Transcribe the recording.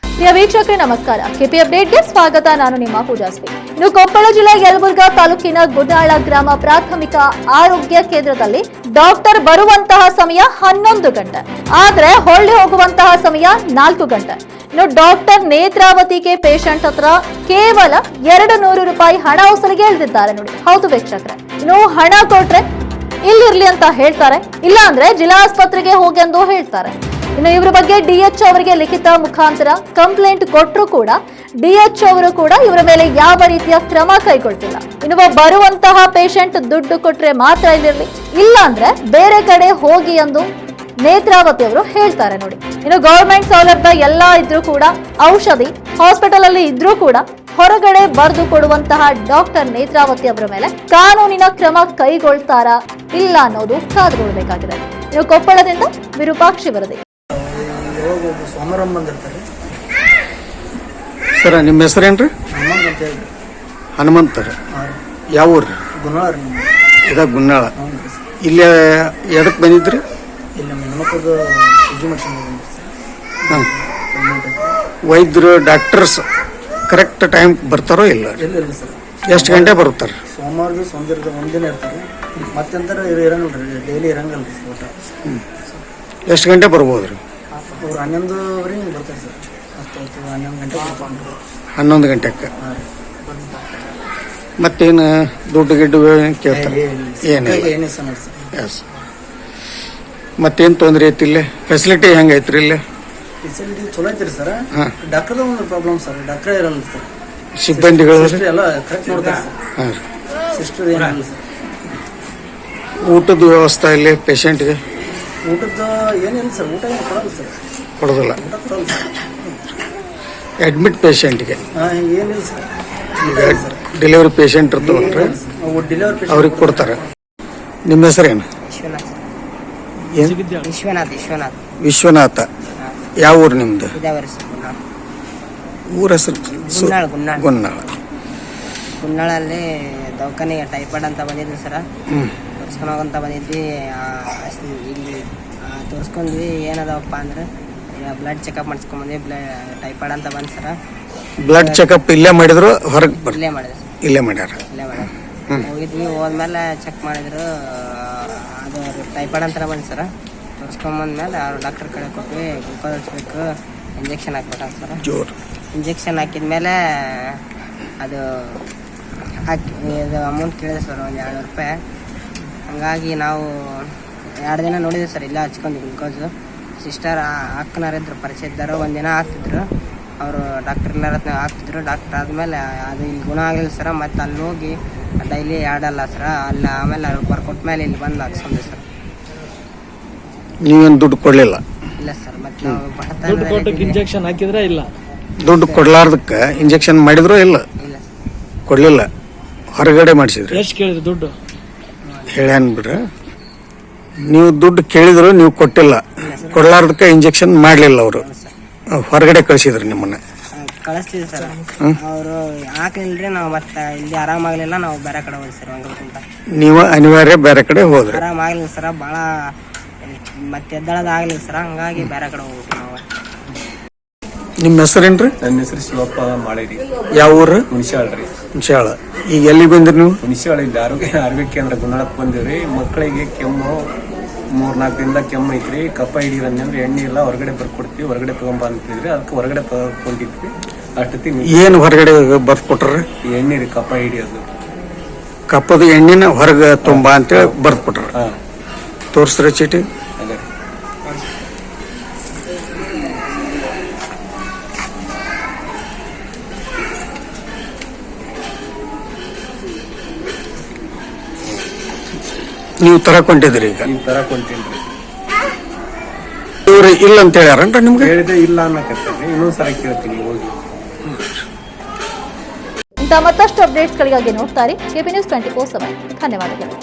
ಪ್ರಿಯ ವೀಕ್ಷಕರೇ ನಮಸ್ಕಾರ. ಕೆಪಿ ಅಪ್ಡೇಟ್ಗೆ ಸ್ವಾಗತ. ನಾನು ನಿಮ್ಮ ಪೂಜಾಸ್ವಿ. ಇನ್ನು ಕೊಪ್ಪಳ ಜಿಲ್ಲೆ ಯಲಬುರ್ಗಾ ತಾಲೂಕಿನ ಗುನ್ನಾಳ ಗ್ರಾಮ ಪ್ರಾಥಮಿಕ ಆರೋಗ್ಯ ಕೇಂದ್ರದಲ್ಲಿ ಡಾಕ್ಟರ್ ಬರುವಂತಹ ಸಮಯ 11 ಗಂಟೆ, ಆದ್ರೆ ಹೊಳ್ಳಿ ಹೋಗುವಂತಹ ಸಮಯ 4 ಗಂಟೆ. ಇನ್ನು ಡಾಕ್ಟರ್ ನೇತ್ರಾವತಿಗೆ ಪೇಷಂಟ್ ಹತ್ರ ಕೇವಲ 200 ರೂಪಾಯಿ ಹಣ ವಸೂಲಿಗೆ ಎಳೆದಿದ್ದಾರೆ ನೋಡಿ. ಹೌದು ವೀಕ್ಷಕರೇ, ಇನ್ನು ಹಣ ಕೊಟ್ರೆ ಇಲ್ಲಿರ್ಲಿ ಅಂತ ಹೇಳ್ತಾರೆ, ಇಲ್ಲ ಅಂದ್ರೆ ಜಿಲ್ಲಾ ಆಸ್ಪತ್ರೆಗೆ ಹೋಗಿ ಎಂದು ಹೇಳ್ತಾರೆ. ಇನ್ನು ಇವರ ಬಗ್ಗೆ ಡಿಎಚ್ ಅವರಿಗೆ ಲಿಖಿತ ಮುಖಾಂತರ ಕಂಪ್ಲೇಂಟ್ ಕೊಟ್ಟರು ಕೂಡ ಡಿಎಚ್ ಅವರು ಕೂಡ ಇವರ ಮೇಲೆ ಯಾವ ರೀತಿಯ ಕ್ರಮ ಕೈಗೊಳ್ತಿಲ್ಲ. ಇನ್ನು ಬರುವಂತಹ ಪೇಷಂಟ್ ದುಡ್ಡು ಕೊಟ್ರೆ ಮಾತ್ರ ಇಲ್ಲಿರ್ಲಿ, ಇಲ್ಲ ಅಂದ್ರೆ ಬೇರೆ ಕಡೆ ಹೋಗಿ ಎಂದು ನೇತ್ರಾವತಿ ಅವರು ಹೇಳ್ತಾರೆ ನೋಡಿ. ಇನ್ನು ಗವರ್ಮೆಂಟ್ ಸೌಲಭ್ಯ ಎಲ್ಲ ಇದ್ರೂ ಕೂಡ, ಔಷಧಿ ಹಾಸ್ಪಿಟಲ್ ಅಲ್ಲಿ ಇದ್ರೂ ಕೂಡ ಹೊರಗಡೆ ಬರೆದು ಕೊಡುವಂತಹ ಡಾಕ್ಟರ್ ನೇತ್ರಾವತಿ ಅವರ ಮೇಲೆ ಕಾನೂನಿನ ಕ್ರಮ ಕೈಗೊಳ್ತಾರಾ ಇಲ್ಲ ಅನ್ನೋದು ಕಾದುಕೊಳ್ಬೇಕಾಗಿದೆ. ಇನ್ನು ಕೊಪ್ಪಳದಿಂದ ವಿರೂಪಾಕ್ಷಿ ವರದಿ. ಸರ್, ನಿಮ್ಮ ಹೆಸರೇನ್ರಿ? ಹನುಮಂತ. ಯಾವ ಊರು? ಇದ ಗುನ್ನಾಳ. ಇಲ್ಲೇ ಎದಕ್ಕೆ ಬಂದಿದ್ರಿ? ವೈದ್ಯರು ಡಾಕ್ಟರ್ಸ್ ಕರೆಕ್ಟ್ ಟೈಮ್ ಬರ್ತಾರೋ ಇಲ್ಲ? ಎಷ್ಟು ಗಂಟೆ ಬರುತ್ತಾರೆ? ಸೋಮವಾರದ ಒಂದಿನ ಇರ್ತಾರೆ, ಮತ್ತೆಂತರ ಇರಂಗಿಲ್ಲ, ಡೈಲಿ ಇರಂಗಿಲ್ಲ. ಎಷ್ಟು ಗಂಟೆ ಬರ್ಬೋದ್ರಿ? ಅವ್ರು 11ವರೆಗೆ ಬರ್ತಾರೆ ಸರ್. 11 ಗಂಟೆ 11 ಗಂಟೆಗೆ. ಮತ್ತೇನು ದುಡ್ಡು ಗಿಡ್ಡು ಕೇಳ್ತಾರೆ? ಏನೇ ಸರ್. ಎಸ್. ಮತ್ತೇನು ತೊಂದರೆ ಐತಿಲ್ಲ? ಫೆಸಿಲಿಟಿ ಹೆಂಗೈತ್ರಿ ಇಲ್ಲೇ? ಫೆಸಿಲಿಟಿ ಚಲೋ ಐತ್ರಿ ಸರ್. ಡಾಕ್ಟರ್ದ ಒಂದು ಪ್ರಾಬ್ಲಮ್ ಸರ್, ಡಾಕ್ಟರ್ ಇರಲ್ಲ ಸರ್. ಸಿಬ್ಬಂದಿಗಳು ಎಲ್ಲ ಕರೆಕ್ಟ್ ನೋಡ್ತಾರೆ ಸರ್. ಹಾಂ. ಸಿಸ್ಟರ್ ಏನಿಲ್ಲ ಸರ್. ಊಟದ ವ್ಯವಸ್ಥೆ ಇಲ್ಲಿ ಪೇಷಂಟ್ಗೆ? ಊಟದ ಏನಿಲ್ಲ ಸರ್, ಊಟ ಏನು ಕೊಡಲ್ಲ ಸರ್. ಕೊಡೋದಿಲ್ಲ? ಊಟ ಕೊಡಲ್ಲ ಸರ್. ಅಡ್ಮಿಟ್ ಪೇಷಂಟ್ಗೆ ಏನಿಲ್ಲ ಸರ್. ಈಗ ಡೆಲಿವರಿ ಪೇಷಂಟ್ ಇರ್ತಾವಲ್ರಿ, ಡೆಲಿವರಿ ಅವ್ರಿಗೆ ಕೊಡ್ತಾರೆ. ನಿಮ್ಮ ಹೆಸರೇನು? ವಿಶ್ವನಾಥ್. ವಿಶ್ವನಾಥ. ಯಾವ ಊರು ನಿಮ್ದು? ಊರ ಹೆಸರು? ಗುನ್ನಾಳ. ಗುನ್ನಾಳಲ್ಲಿ ದವಾಖಾನೆಗೆ ಟೈಫಾಯ್ಡ್ ಅಂತ ಬಂದಿದ್ವಿ ಸರ. ತೋರಿಸ್ಕೊಂಡು ಹೋಗಂತ ಬಂದಿದ್ವಿ. ಇಲ್ಲಿ ತೋರಿಸ್ಕೊಂಡ್ವಿ. ಏನದವಪ್ಪ ಅಂದ್ರೆ ಬ್ಲಡ್ ಚೆಕಪ್ ಮಾಡಿಸ್ಕೊಂಡ್ಬಂದ್ವಿ. ಟೈಫಾಯ್ಡ್ ಅಂತ ಬಂದು ಸರ. ಬ್ಲಡ್ ಚೆಕಪ್ ಇಲ್ಲೇ ಮಾಡಿದ್ರು ಹೊರಗೆ? ಇಲ್ಲೇ ಮಾಡಿದ್ರು. ಇಲ್ಲೇ ಮಾಡ್ಯಾರ. ಹೋಗಿದ್ವಿ. ಹೋದ್ಮೇಲೆ ಚೆಕ್ ಮಾಡಿದ್ರು, ಅದು ಟೈಫಾಯ್ಡ್ ಅಂತ ಬಂದು ಸರ. ತೋರಿಸ್ಕೊಂಬಂದ್ಮೇಲೆ ಅವ್ರು ಡಾಕ್ಟರ್ ಕಡೆ ಕೊಟ್ವಿ. ಗ್ಲೂಕೋಸ್ ಹಚ್ಬೇಕು, ಇಂಜೆಕ್ಷನ್ ಹಾಕ್ಬೇಕಂತ ಸರ. ಜೋರು ಇಂಜೆಕ್ಷನ್ ಹಾಕಿದ್ಮೇಲೆ ಅದು ಅಮೌಂಟ್ ಕೇಳಿದೆ ಸರ್, ಒಂದು 200 ರೂಪಾಯಿ. ಹಂಗಾಗಿ ನಾವು 2 ದಿನ ನೋಡಿದ್ವಿ ಸರ್, ಇಲ್ಲ ಹಚ್ಕೊಂಡು ಗ್ಲುಕೋಸು. ಸಿಸ್ಟರ್ ಹಾಕ್ನಾರಿದ್ರು, ಪರಿಚಯ ಇದ್ದರು. ಒಂದಿನ ಹಾಕ್ತಿದ್ರು ಅವರು, ಡಾಕ್ಟರ್ ಎಲ್ಲರ ಹಾಕ್ತಿದ್ರು. ಡಾಕ್ಟರ್ ಆದಮೇಲೆ ಅದು ಇಲ್ಲಿ ಗುಣ ಆಗಲಿಲ್ಲ ಸರ. ಮತ್ತು ಅಲ್ಲಿ ಹೋಗಿ ಡೈಲಿ ಆಡಲ್ಲ ಸರ. ಅಲ್ಲಿ ಆಮೇಲೆ ಅವ್ರು ಬರ್ಕೊಟ್ಮೇಲೆ ಇಲ್ಲಿ ಬಂದು ಹಾಕ್ಸ್ಕೊಂಡ್ವಿ ಸರ್. ನೀವೇನು ದುಡ್ಡು ಕೊಡಲಿಲ್ಲ? ಇಲ್ಲ ಸರ್. ಮತ್ತು ನಾವು ಇಂಜೆಕ್ಷನ್ ಹಾಕಿದ್ರೆ ಇಲ್ಲ, ದುಡ್ಡು ಕೊಡ್ಲಾರ್ದಕ್ಕೆ ಇಂಜೆಕ್ಷನ್ ಮಾಡಿದ್ರು ಇಲ್ಲ? ಇಲ್ಲ ಕೊಡಲಿಲ್ಲ, ಹೊರಗಡೆ ಮಾಡಿಸಿದ್ರಿ? ಎಷ್ಟು ಕೇಳಿದ್ರು ದುಡ್ಡು? ಹೇಳ್ಯಾನ್ ಬಿಡ್ರಿ. ನೀವು ದುಡ್ಡು ಕೇಳಿದ್ರು ನೀವು ಕೊಟ್ಟಿಲ್ಲ, ಕೊಡ್ಲಾರ್ದಕ್ಕೆ ಇಂಜೆಕ್ಷನ್ ಮಾಡಲಿಲ್ಲ, ಅವರು ಹೊರಗಡೆ ಕಳಿಸಿದ್ರು ನಿಮ್ಮನ್ನ? ಕಳಿಸ್ತೀವಿ ಸರ್. ಅವರು ಹಾಕ್ಲಿಲ್ರಿ, ನಾವು ಮತ್ತೆ ಇಲ್ಲಿ ಆರಾಮಾಗಲಿಲ್ಲ, ನಾವು ಬೇರೆ ಕಡೆ ಹೋಗಿ ಸರ್. ಅಂತ ನೀವು ಅನಿವಾರ್ಯ ಬೇರೆ ಕಡೆ ಹೋದ್ರಿ? ಆರಾಮಾಗಲಿಲ್ಲ ಸರ, ಭಾಳ ಮತ್ತೆ ಎದ್ದಳದ ಆಗಲಿಲ್ಲ ಸರ್. ಹಂಗಾಗಿ ಬೇರೆ ಕಡೆ ಹೋಗ್ಬಿಟ್ಟು ನಾವು. ನಿಮ್ಮ ಹೆಸರೇನ್ರಿ? ನನ್ನ ಹೆಸರು ಶಿವಪ್ಪ ಮಾಳೇರಿ. ಯಾವ ಊರು? ಹುಣಸಾಳ್ರಿ. ಹುಣಸಾಳ. ಈಗ ಎಲ್ಲಿ ಬಂದ್ರಿ ನೀವು? ಹುಣಸಾಳ ಇಲ್ಲಿ ಆರೋಗ್ಯ ಕೇಂದ್ರ ಗುನ್ನಾಳಕ್ಕೆ ಬಂದಿವ್ರಿ. ಮಕ್ಕಳಿಗೆ ಕೆಮ್ಮು 3-4 ದಿನದ ಕೆಮ್ಮು ಐತ್ರಿ. ಕಫ ಹಿಡಿಯೋದಂದ್ರೆ ಎಣ್ಣೆ ಇಲ್ಲ, ಹೊರಗಡೆ ಬರ್ಕೊಡ್ತೀವಿ, ಹೊರಗಡೆ ತಗೊಂಬ ಅಂತಿದ್ರಿ. ಅದಕ್ಕೆ ಹೊರಗಡೆ ತಗೊಂಡಿದ್ವಿ. ಅಷ್ಟೊತ್ತಿಗೆ ಏನು ಹೊರಗಡೆ ಬರ್ಕೊಟ್ರಿ? ಎಣ್ಣೆ ರೀ, ಕಫ ಹಿಡಿಯೋದು. ಕಪ್ಪದ ಎಣ್ಣಿನ ಹೊರಗೆ ತುಂಬ ಅಂತೇಳಿ ಬರ್ಕೊಟ್ರ? ಹಾಂ. ತೋರಿಸ್ರಿ ಚೀಟಿ? ಅದೇ. ನೀವು ತರಕೊಂಡಿದ್ರಿ? ಈಗ ನೀವು ತರಕೊಂತೀನಿ. ಇವ್ರು ಇಲ್ಲ ಅಂತ ಹೇಳ್ಯಾರನ್ರಿ ನಿಮ್ಗೆ? ಹೇಳಿದೆ ಇಲ್ಲ ಅನ್ನಕತ್ತೀನಿ. ಇನ್ನೊಂದ್ಸಲ ಕೇಳ್ತೀನಿ ಹೋಗಿ. ಇಂಥ ಮತ್ತಷ್ಟು ಅಪ್ಡೇಟ್ಸ್ಗಳಿಗಾಗಿ ನೋಡ್ತಾರೆ ಕೆಪಿ ನ್ಯೂಸ್ 24/7. ಧನ್ಯವಾದಗಳು.